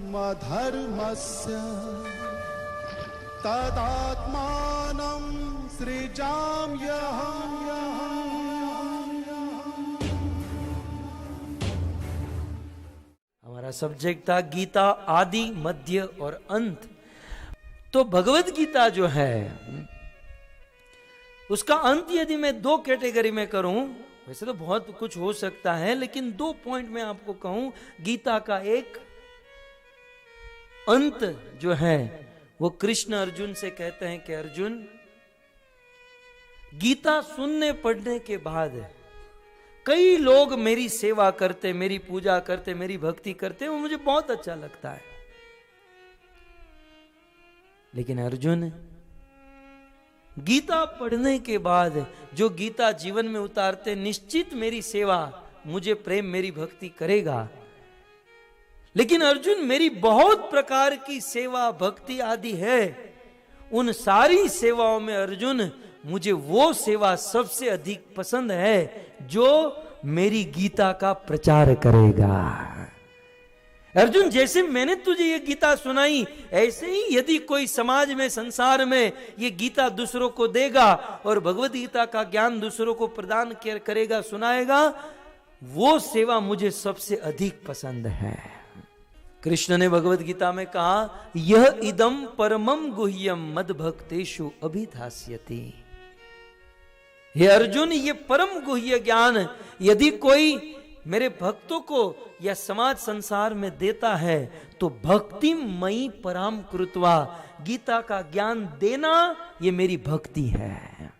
स्वधर्मस्य तदात्मानं सृजाम्यहम्। हमारा सब्जेक्ट था गीता आदि मध्य और अंत। तो भगवत गीता जो है उसका अंत यदि मैं दो कैटेगरी में करूं, वैसे तो बहुत कुछ हो सकता है, लेकिन 2 पॉइंट मैं आपको कहूं। गीता का एक अंत जो है वो कृष्ण अर्जुन से कहते हैं कि अर्जुन, गीता सुनने पढ़ने के बाद कई लोग मेरी सेवा करते, मेरी पूजा करते, मेरी भक्ति करते, वो मुझे बहुत अच्छा लगता है। लेकिन अर्जुन, गीता पढ़ने के बाद जो गीता जीवन में उतारते, निश्चित मेरी सेवा, मुझे प्रेम, मेरी भक्ति करेगा। लेकिन अर्जुन, मेरी बहुत प्रकार की सेवा भक्ति आदि है। उन सारी सेवाओं में अर्जुन, मुझे वो सेवा सबसे अधिक पसंद है जो मेरी गीता का प्रचार करेगा। अर्जुन, जैसे मैंने तुझे ये गीता सुनाई, ऐसे ही यदि कोई समाज में, संसार में ये गीता दूसरों को देगा और भगवद गीता का ज्ञान दूसरों को प्रदान करेगा, सुनाएगा, वो सेवा मुझे सबसे अधिक पसंद है। कृष्ण ने भगवद गीता में कहा, यह इदम परमम गुह्यम मद भक्तेषु अभिधास्यति। हे अर्जुन, ये परम गुह्य ज्ञान यदि कोई मेरे भक्तों को या समाज संसार में देता है तो भक्ति मई पराम कृत्वा, गीता का ज्ञान देना ये मेरी भक्ति है।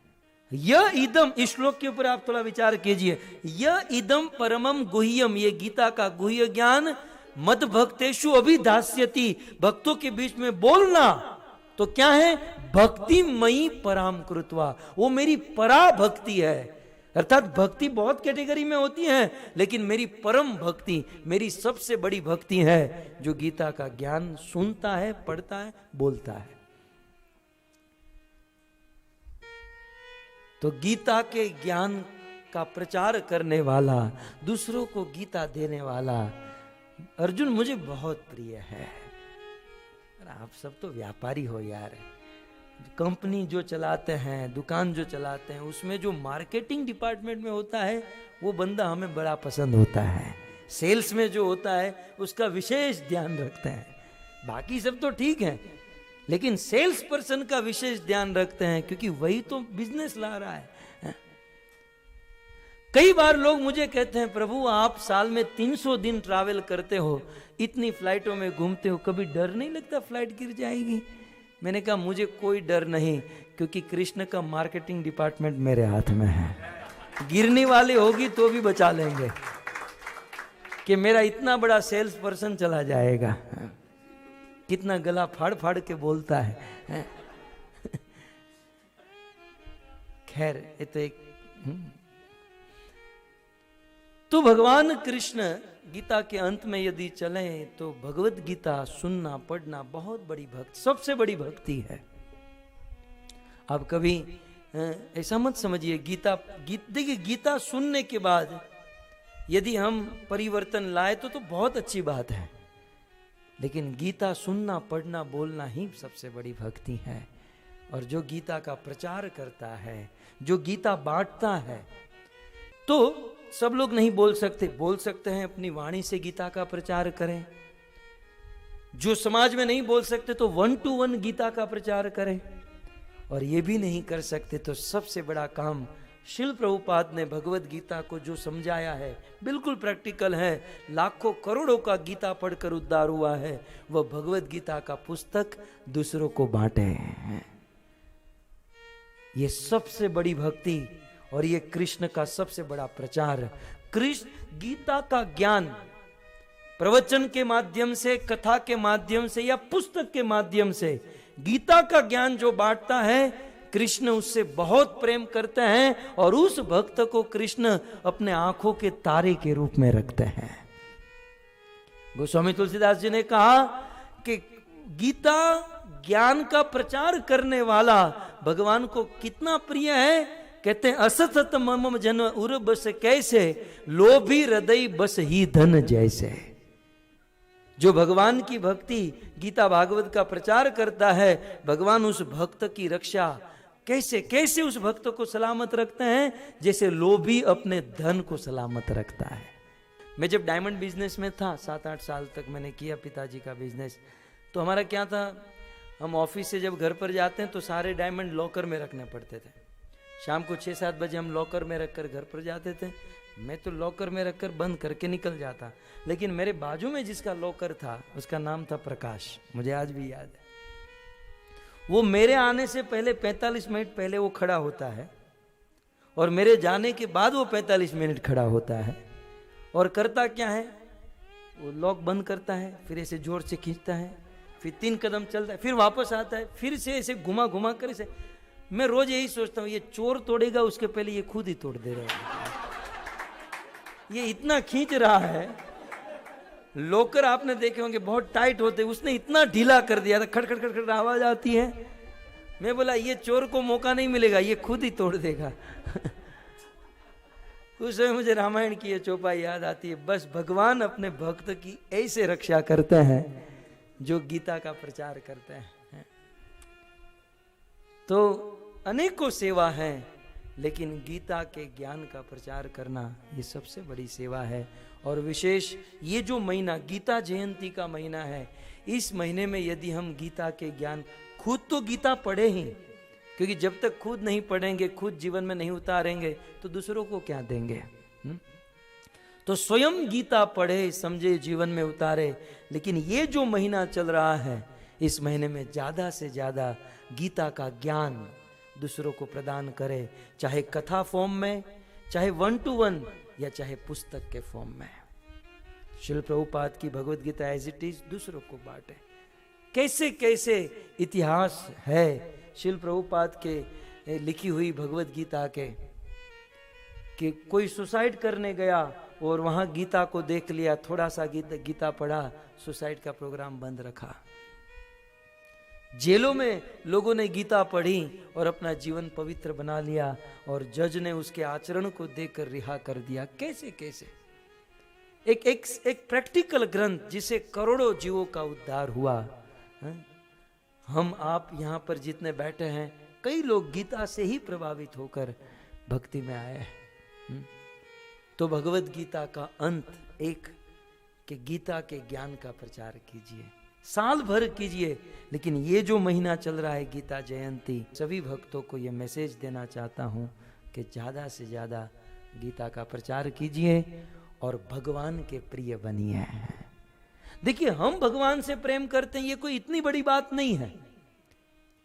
यह इदम, इस श्लोक के ऊपर आप थोड़ा विचार कीजिए। यह इदम परमम गुह्यम, ये गीता का गुह्य ज्ञान, मद भक्तेषु अभिधास्यति, भक्तों के बीच में बोलना तो क्या है, भक्ति मई पराम कृत्वा, वो मेरी परा भक्ति है। अर्थात भक्ति बहुत कैटेगरी में होती है, लेकिन मेरी परम भक्ति, मेरी सबसे बड़ी भक्ति है जो गीता का ज्ञान सुनता है, पढ़ता है, बोलता है। तो गीता के ज्ञान का प्रचार करने वाला, दूसरों को गीता देने वाला अर्जुन मुझे बहुत प्रिय है। आप सब तो व्यापारी हो यार, कंपनी जो चलाते हैं, दुकान जो चलाते हैं, उसमें जो मार्केटिंग डिपार्टमेंट में होता है वो बंदा हमें बड़ा पसंद होता है। सेल्स में जो होता है उसका विशेष ध्यान रखते हैं। बाकी सब तो ठीक है, लेकिन सेल्स पर्सन का विशेष ध्यान रखते हैं, क्योंकि वही तो बिजनेस ला रहा है। कई बार लोग मुझे कहते हैं, प्रभु आप साल में 300 दिन ट्रैवल करते हो, इतनी फ्लाइटों में घूमते हो, कभी डर नहीं लगता फ्लाइट गिर जाएगी? मैंने कहा मुझे कोई डर नहीं, क्योंकि कृष्ण का मार्केटिंग डिपार्टमेंट मेरे हाथ में है। गिरने वाली होगी तो भी बचा लेंगे, कि मेरा इतना बड़ा सेल्स पर्सन चला जाएगा। कितना गला फाड़ फाड़ के बोलता है। खैर, ये तो एक तो भगवान कृष्ण गीता के अंत में यदि चले तो भगवत गीता सुनना, पढ़ना बहुत बड़ी भक्ति, सबसे बड़ी भक्ति है। आप कभी ऐसा मत समझिए, देखिए गीता सुनने के बाद यदि हम परिवर्तन लाए तो बहुत अच्छी बात है, लेकिन गीता सुनना, पढ़ना, बोलना ही सबसे बड़ी भक्ति है। और जो गीता का प्रचार करता है, जो गीता बांटता है, तो सब लोग नहीं बोल सकते हैं, अपनी वाणी से गीता का प्रचार करें। जो समाज में नहीं बोल सकते तो 1 to 1 गीता का प्रचार करें। और ये भी नहीं कर सकते तो सबसे बड़ा काम, शिल प्रभुपाद ने भगवत गीता को जो समझाया है, बिल्कुल प्रैक्टिकल है। लाखों करोड़ों का गीता पढ़कर उद्धार हुआ है, वह भगवत गीता का पुस्तक दूसरों को बांटे। ये सबसे बड़ी भक्ति और ये कृष्ण का सबसे बड़ा प्रचार। कृष्ण गीता का ज्ञान प्रवचन के माध्यम से, कथा के माध्यम से या पुस्तक के माध्यम से, गीता का ज्ञान जो बांटता है, कृष्ण उससे बहुत प्रेम करते हैं और उस भक्त को कृष्ण अपने आंखों के तारे के रूप में रखते हैं। गोस्वामी तुलसीदास जी ने कहा कि गीता ज्ञान का प्रचार करने वाला भगवान को कितना प्रिय है। कहते हैं, असत मम जन उर बस कैसे, लोभी हृदय बस ही धन जैसे। जो भगवान की भक्ति गीता भागवत का प्रचार करता है, भगवान उस भक्त की रक्षा कैसे कैसे उस भक्त को सलामत रखते हैं, जैसे लोभी अपने धन को सलामत रखता है। मैं जब डायमंड बिजनेस में था, 7-8 साल तक मैंने किया पिताजी का बिजनेस, तो हमारा क्या था, हम ऑफिस से जब घर पर जाते हैं तो सारे डायमंड लॉकर में रखने पड़ते थे। शाम को 6-7 बजे हम लॉकर में रखकर घर पर जाते थे। मैं तो लॉकर में रखकर बंद करके निकल जाता, लेकिन मेरे बाजू में जिसका लॉकर था उसका नाम था प्रकाश, मुझे आज भी याद है। वो मेरे आने से पहले 45 मिनट पहले वो खड़ा होता है और मेरे जाने के बाद वो 45 मिनट खड़ा होता है। और करता क्या है, वो लॉक बंद करता है, फिर ऐसे जोर से खींचता है, फिर 3 कदम चलता है, फिर वापस आता है, फिर से ऐसे घुमा घुमा कर ऐसे। मैं रोज यही सोचता हूँ, ये चोर तोड़ेगा उसके पहले ये खुद ही तोड़ दे रहा है। ये इतना खींच रहा है, लॉकर आपने देखे होंगे बहुत टाइट होते, उसने इतना ढीला कर दिया था, खटखट खटखट आवाज आती है। मैं बोला ये चोर को मौका नहीं मिलेगा, ये खुद ही तोड़ देगा। उस समय मुझे रामायण की ये चौपाई याद आती है। बस भगवान अपने भक्त की ऐसे रक्षा करते हैं जो गीता का प्रचार करते हैं। तो अनेकों सेवा है, लेकिन गीता के ज्ञान का प्रचार करना ये सबसे बड़ी सेवा है। और विशेष ये जो महीना गीता जयंती का महीना है, इस महीने में यदि हम गीता के ज्ञान, खुद तो गीता पढ़े ही, क्योंकि जब तक खुद नहीं पढ़ेंगे, खुद जीवन में नहीं उतारेंगे तो दूसरों को क्या देंगे। तो स्वयं गीता पढ़े, समझे, जीवन में उतारे। लेकिन ये जो महीना चल रहा है, इस महीने में ज्यादा से ज्यादा गीता का ज्ञान दूसरों को प्रदान करे, चाहे कथा फॉर्म में, चाहे 1-to-1, या चाहे पुस्तक के फॉर्म में। शिल प्रभुपाद की Bhagavad Gita as it is दूसरों को बांटे। कैसे कैसे इतिहास है शिल प्रभुपाद के लिखी हुई भगवत गीता के, कि कोई सुसाइड करने गया और वहां गीता को देख लिया, थोड़ा सा गीता पढ़ा, सुसाइड का प्रोग्राम बंद रखा। जेलों में लोगों ने गीता पढ़ी और अपना जीवन पवित्र बना लिया, और जज ने उसके आचरण को देखकर रिहा कर दिया। कैसे कैसे एक प्रैक्टिकल ग्रंथ जिसे करोड़ों जीवों का उद्धार हुआ। हम आप यहाँ पर जितने बैठे हैं, कई लोग गीता से ही प्रभावित होकर भक्ति में आए हैं। तो भगवत गीता का अंत एक, कि गीता के ज्ञान का प्रचार कीजिए, साल भर कीजिए। लेकिन ये जो महीना चल रहा है गीता जयंती, सभी भक्तों को ये मैसेज देना चाहता हूं कि ज्यादा से ज्यादा गीता का प्रचार कीजिए और भगवान के प्रिय बनिए। देखिए, हम भगवान से प्रेम करते हैं, ये कोई इतनी बड़ी बात नहीं है,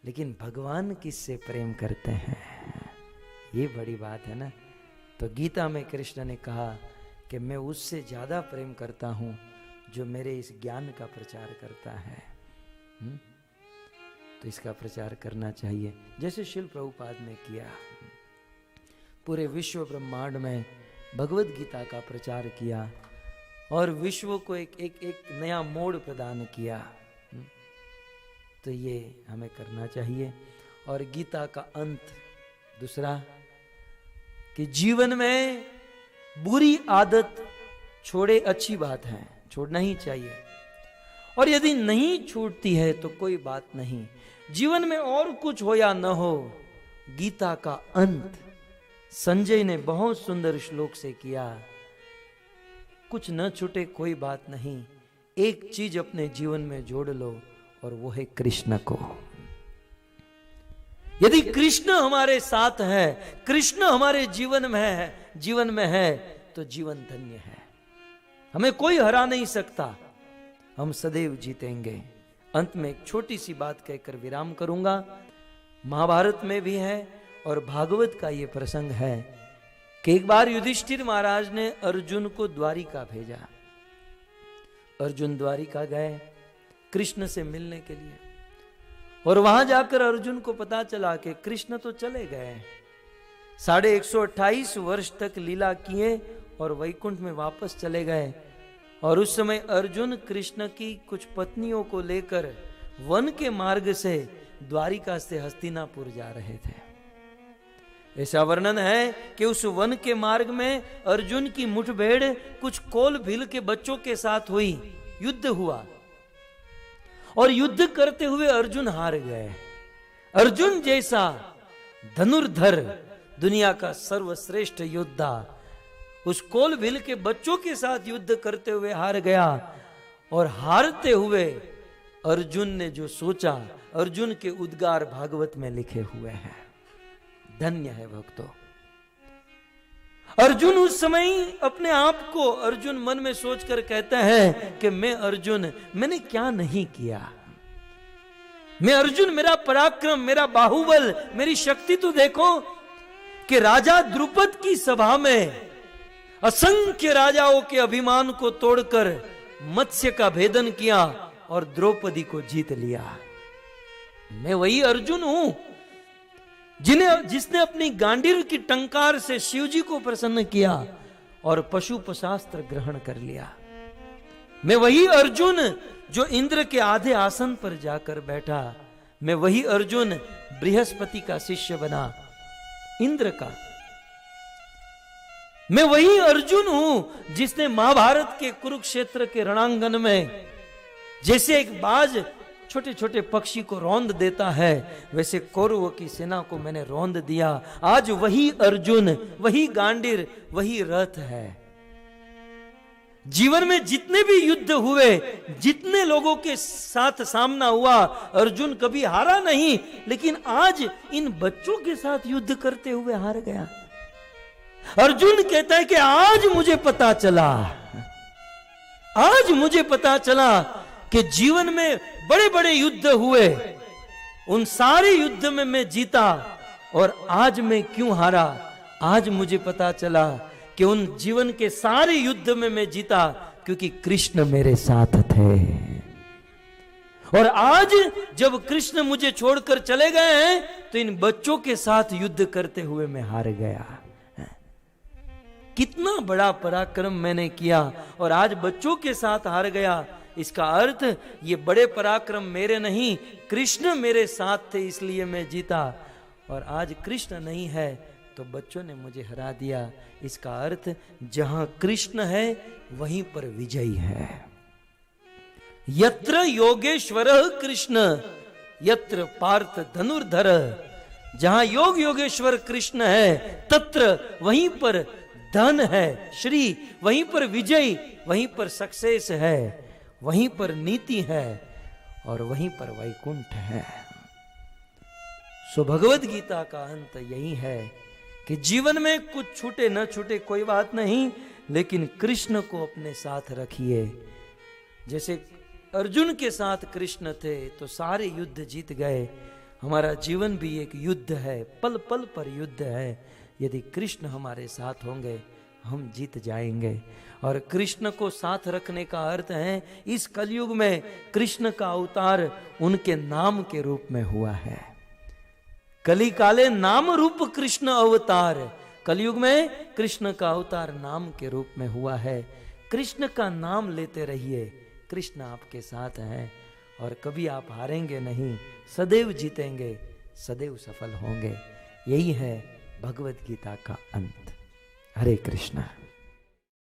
लेकिन भगवान किससे प्रेम करते हैं, ये बड़ी बात है ना। तो गीता में कृष्ण ने कहा कि मैं उससे ज्यादा प्रेम करता हूं जो मेरे इस ज्ञान का प्रचार करता है। तो इसका प्रचार करना चाहिए, जैसे शिल प्रभुपाद ने किया। पूरे विश्व ब्रह्मांड में भगवत गीता का प्रचार किया और विश्व को एक नया मोड़ प्रदान किया। तो ये हमें करना चाहिए। और गीता का अंत दूसरा, कि जीवन में बुरी आदत छोड़े, अच्छी बात है, छोड़ना ही चाहिए। और यदि नहीं छूटती है तो कोई बात नहीं, जीवन में और कुछ हो या न हो, गीता का अंत संजय ने बहुत सुंदर श्लोक से किया। कुछ न छूटे कोई बात नहीं, एक चीज अपने जीवन में जोड़ लो, और वो है कृष्ण को। यदि कृष्ण हमारे साथ है, कृष्ण हमारे जीवन में है तो जीवन धन्य है। हमें कोई हरा नहीं सकता, हम सदैव जीतेंगे। अंत में एक छोटी सी बात कहकर विराम करूंगा। महाभारत में भी है और भागवत का ये प्रसंग है कि एक बार युधिष्ठिर महाराज ने अर्जुन को द्वारिका भेजा। अर्जुन द्वारिका गए कृष्ण से मिलने के लिए, और वहां जाकर अर्जुन को पता चला कि कृष्ण तो चले गए, 128 वर्ष तक लीला किए और वैकुंठ में वापस चले गए। और उस समय अर्जुन कृष्ण की कुछ पत्नियों को लेकर वन के मार्ग से द्वारिका से हस्तिनापुर जा रहे थे। ऐसा वर्णन है कि उस वन के मार्ग में अर्जुन की मुठभेड़ कुछ कोल भील के बच्चों के साथ हुई, युद्ध हुआ और युद्ध करते हुए अर्जुन हार गए। अर्जुन जैसा धनुर्धर, दुनिया का सर्वश्रेष्ठ योद्धा, उस कोलभिल के बच्चों के साथ युद्ध करते हुए हार गया। और हारते हुए अर्जुन ने जो सोचा, अर्जुन के उद्गार भागवत में लिखे हुए हैं। धन्य है भक्तों। अर्जुन उस समय अपने आप को, अर्जुन मन में सोचकर कहता है कि मैं अर्जुन, मैंने क्या नहीं किया। मैं अर्जुन, मेरा पराक्रम, मेरा बाहुबल, मेरी शक्ति तो देखो कि राजा द्रुपद की सभा में असंख्य राजाओं के अभिमान को तोड़कर मत्स्य का भेदन किया और द्रौपदी को जीत लिया। मैं वही अर्जुन हूं जिसने अपनी गांडीव की टंकार से शिवजी को प्रसन्न किया और पशुपशास्त्र ग्रहण कर लिया। मैं वही अर्जुन जो इंद्र के आधे आसन पर जाकर बैठा। मैं वही अर्जुन बृहस्पति का शिष्य बना, इंद्र का। मैं वही अर्जुन हूं जिसने महाभारत के कुरुक्षेत्र के रणांगन में जैसे एक बाज छोटे छोटे पक्षी को रौंद देता है, वैसे कौरवों की सेना को मैंने रौंद दिया। आज वही अर्जुन, वही गांडीव, वही रथ है। जीवन में जितने भी युद्ध हुए, जितने लोगों के साथ सामना हुआ, अर्जुन कभी हारा नहीं। लेकिन आज इन बच्चों के साथ युद्ध करते हुए हार गया। अर्जुन कहता है कि आज मुझे पता चला, आज मुझे पता चला कि जीवन में बड़े बड़े युद्ध हुए, उन सारे युद्ध में मैं जीता, और आज मैं क्यों हारा। आज मुझे पता चला कि उन जीवन के सारे युद्ध में मैं जीता क्योंकि कृष्ण मेरे साथ थे। और आज जब कृष्ण मुझे छोड़कर चले गए हैं तो इन बच्चों के साथ युद्ध करते हुए मैं हार गया। कितना बड़ा पराक्रम मैंने किया और आज बच्चों के साथ हार गया। इसका अर्थ ये बड़े पराक्रम मेरे नहीं, कृष्ण मेरे साथ थे इसलिए मैं जीता। और आज कृष्ण नहीं है तो बच्चों ने मुझे हरा दिया। इसका अर्थ जहां कृष्ण है वहीं पर विजय है। यत्र योगेश्वरः कृष्ण यत्र पार्थ धनुर्धर। जहां योग योगेश्वर कृष्ण है तत्र वहीं पर धन है, श्री, वहीं पर विजय, वहीं पर सक्सेस है, वहीं पर नीति है और वहीं पर वैकुंठ है। सो भगवत गीता का अंत यही है कि जीवन में कुछ छूटे न छूटे कोई बात नहीं, लेकिन कृष्ण को अपने साथ रखिए। जैसे अर्जुन के साथ कृष्ण थे तो सारे युद्ध जीत गए। हमारा जीवन भी एक युद्ध है, पल पल पर युद्ध है। यदि कृष्ण हमारे साथ होंगे हम जीत जाएंगे। और कृष्ण को साथ रखने का अर्थ है इस कलयुग में कृष्ण का अवतार उनके नाम के रूप में हुआ है। कली काले नाम रूप कृष्ण अवतार। कलयुग में कृष्ण का अवतार नाम के रूप में हुआ है। कृष्ण का नाम लेते रहिए, कृष्ण आपके साथ हैं और कभी आप हारेंगे नहीं, सदैव जीतेंगे, सदैव सफल होंगे। यही है भगवत गीता का अंत। हरे कृष्णा।